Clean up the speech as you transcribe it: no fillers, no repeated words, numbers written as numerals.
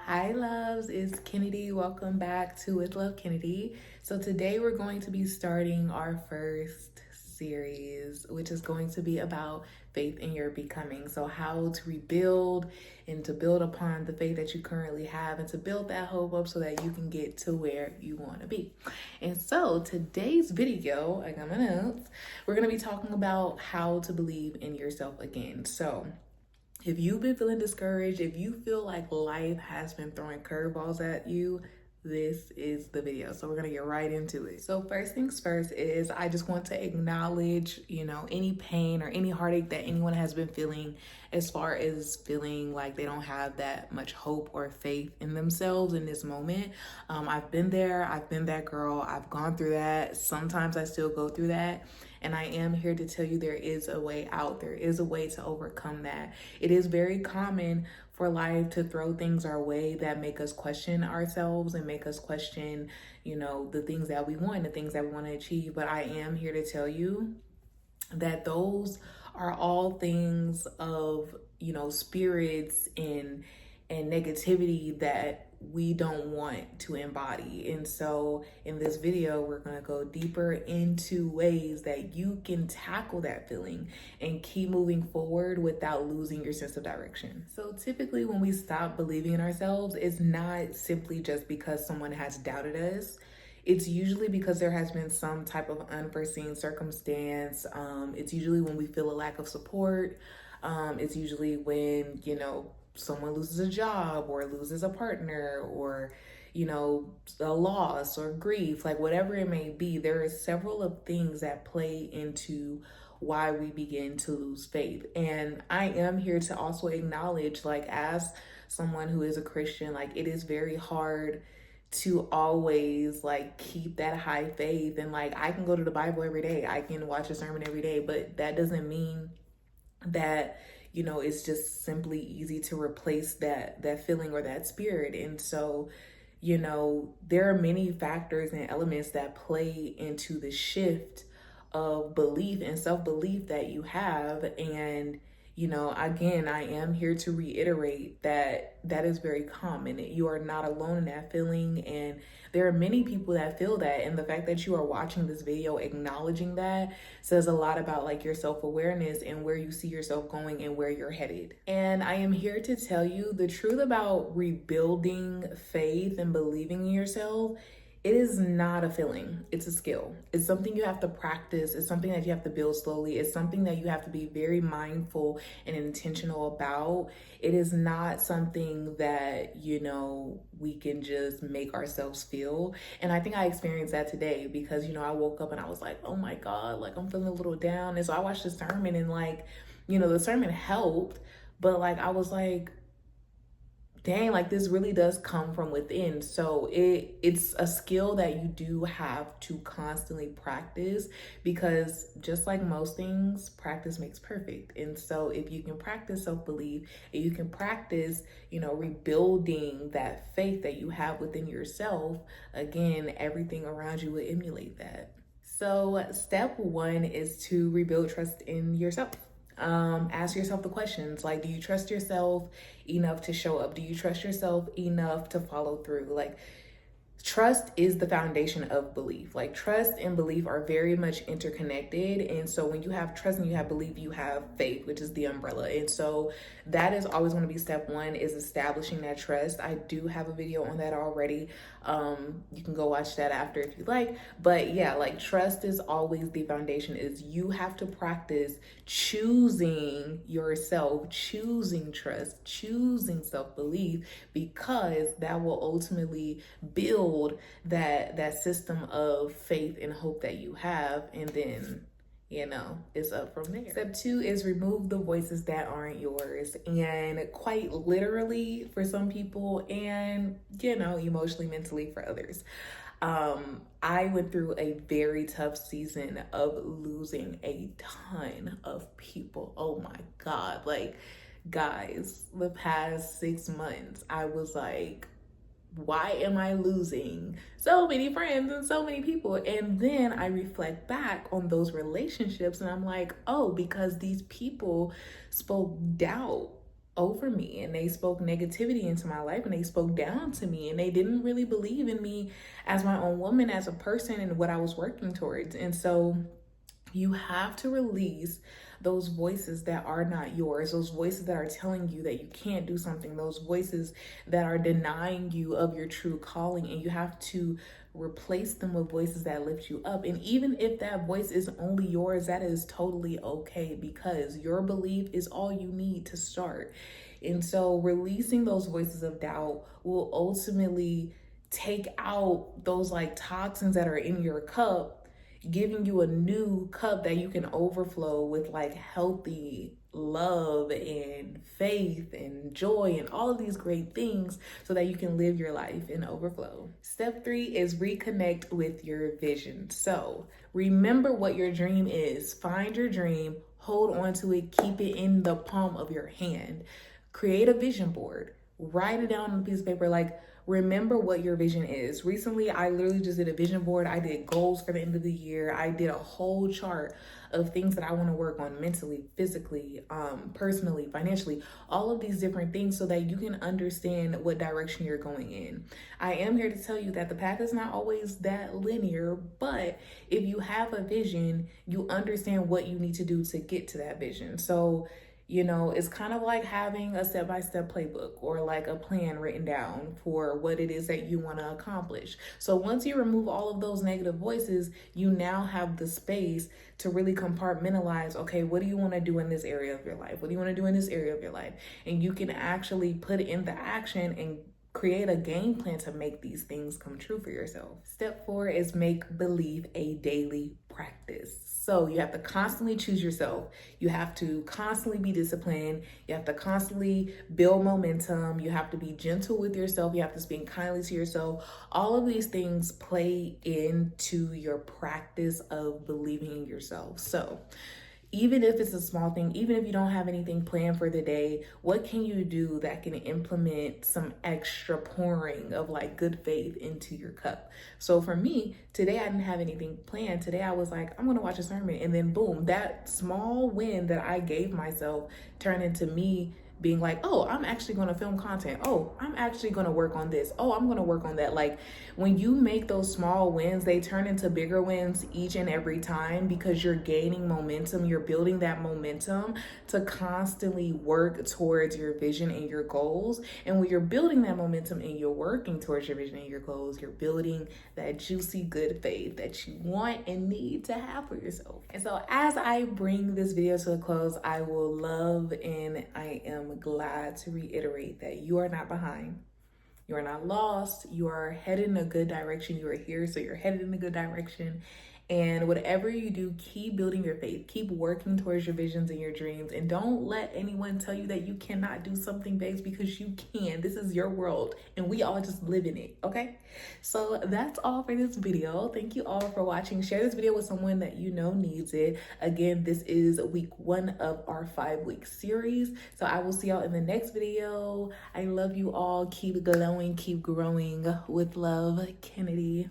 Hi loves, it's Kennedy. Welcome back to With Love Kennedy. So today we're going to be starting our first series, which is going to be about faith in your becoming. So how to rebuild and to build upon the faith that you currently have and to build that hope up so that you can get to where you want to be. And so today's video, I got my notes, we're going to be talking about how to believe in yourself again. So if you've been feeling discouraged, if you feel like life has been throwing curveballs at you, this is the video. So we're gonna get right into it. So first things first is I just want to acknowledge, any pain or any heartache that anyone has been feeling as far as feeling like they don't have that much hope or faith in themselves in this moment. I've been there, I've been that girl, I've gone through that. Sometimes I still go through that. And I am here to tell you there is a way out. There is a way to overcome that. It is very common for life to throw things our way that make us question ourselves and make us question, the things that we want, the things that we want to achieve. But I am here to tell you that those are all things of, spirits and negativity that we don't want to embody. And so in this video, we're going to go deeper into ways that you can tackle that feeling and keep moving forward without losing your sense of direction. So typically when we stop believing in ourselves, it's not simply just because someone has doubted us. It's usually because there has been some type of unforeseen circumstance. It's usually when we feel a lack of support. It's usually when, someone loses a job or loses a partner or, a loss or grief, like whatever it may be. There are several of things that play into why we begin to lose faith. And I am here to also acknowledge, like, as someone who is a Christian, like, it is very hard to always like keep that high faith. And like, I can go to the Bible every day, I can watch a sermon every day, but that doesn't mean that it's just simply easy to replace that feeling or that spirit. And so there are many factors and elements that play into the shift of belief and self-belief that you have. And again, I am here to reiterate that that is very common. You are not alone in that feeling. And there are many people that feel that. And the fact that you are watching this video, acknowledging that, says a lot about like your self-awareness and where you see yourself going and where you're headed. And I am here to tell you the truth about rebuilding faith and believing in yourself. It is not a feeling, it's a skill. It's something you have to practice. It's something that you have to build slowly. It's something that you have to be very mindful and intentional about. It is not something that, we can just make ourselves feel. And I think I experienced that today because, I woke up and I was like, oh my God, like I'm feeling a little down. And so I watched the sermon and like, the sermon helped, but like, I was like, dang, like this really does come from within. So it's a skill that you do have to constantly practice, because just like most things, practice makes perfect. And so if you can practice self-belief and you can practice, rebuilding that faith that you have within yourself, again, everything around you will emulate that. So step one is to rebuild trust in yourself. Ask yourself the questions like, do you trust yourself enough to show up? Do you trust yourself enough to follow through? Like, trust is the foundation of belief. Like, trust and belief are very much interconnected. And so when you have trust and you have belief, you have faith, which is the umbrella. And so that is always going to be step one, is establishing that trust. I do have a video on that already. You can go watch that after if you like. But yeah, like, trust is always the foundation. Is you have to practice choosing yourself, choosing trust, choosing self-belief, because that will ultimately build that system of faith and hope that you have. And then it's up from there. Step two is remove the voices that aren't yours. And quite literally for some people, and emotionally, mentally for others. I went through a very tough season of losing a ton of people. Oh my God. Like, guys, the past 6 months, I was like, why am I losing so many friends and so many people? And then I reflect back on those relationships and I'm like, oh, because these people spoke doubt over me, and they spoke negativity into my life, and they spoke down to me, and they didn't really believe in me as my own woman, as a person, and what I was working towards. And so you have to release those voices that are not yours, those voices that are telling you that you can't do something, those voices that are denying you of your true calling. And you have to replace them with voices that lift you up. And even if that voice is only yours, that is totally okay, because your belief is all you need to start. And so releasing those voices of doubt will ultimately take out those like toxins that are in your cup, giving you a new cup that you can overflow with like healthy love and faith and joy and all of these great things, so that you can live your life in overflow. Step 3 is reconnect with your vision. So remember what your dream is. Find your dream, hold on to it, keep it in the palm of your hand. Create a vision board, write it down on a piece of paper. Like, remember what your vision is. Recently, I literally just did a vision board. I did goals for the end of the year. I did a whole chart of things that I want to work on mentally, physically, personally, financially, all of these different things, so that you can understand what direction you're going in. I am here to tell you that the path is not always that linear, but if you have a vision, you understand what you need to do to get to that vision. So it's kind of like having a step-by-step playbook, or like a plan written down for what it is that you want to accomplish. So once you remove all of those negative voices, you now have the space to really compartmentalize, okay, what do you want to do in this area of your life? What do you want to do in this area of your life? And you can actually put it into action and create a game plan to make these things come true for yourself. Step 4 is make believe a daily practice. So you have to constantly choose yourself. You have to constantly be disciplined. You have to constantly build momentum. You have to be gentle with yourself. You have to speak kindly to yourself. All of these things play into your practice of believing in yourself. So even if it's a small thing, even if you don't have anything planned for the day, what can you do that can implement some extra pouring of like good faith into your cup? So for me, today I didn't have anything planned. Today I was like, I'm gonna watch a sermon, and then boom, that small win that I gave myself turned into me being like, oh, I'm actually going to film content. Oh, I'm actually going to work on this. Oh, I'm going to work on that. Like, when you make those small wins, they turn into bigger wins each and every time, because you're gaining momentum. You're building that momentum to constantly work towards your vision and your goals. And when you're building that momentum and you're working towards your vision and your goals, you're building that juicy good faith that you want and need to have for yourself. And so as I bring this video to a close, I will love, and I am glad to reiterate that you are not behind. You are not lost. You are headed in a good direction. You are here, so you're headed in a good direction. And whatever you do, keep building your faith. Keep working towards your visions and your dreams. And don't let anyone tell you that you cannot do something, babes, because you can. This is your world, and we all just live in it, okay? So that's all for this video. Thank you all for watching. Share this video with someone that you know needs it. Again, this is week 1 of our 5-week series. So I will see y'all in the next video. I love you all. Keep glowing, keep growing. With love, Kennedy.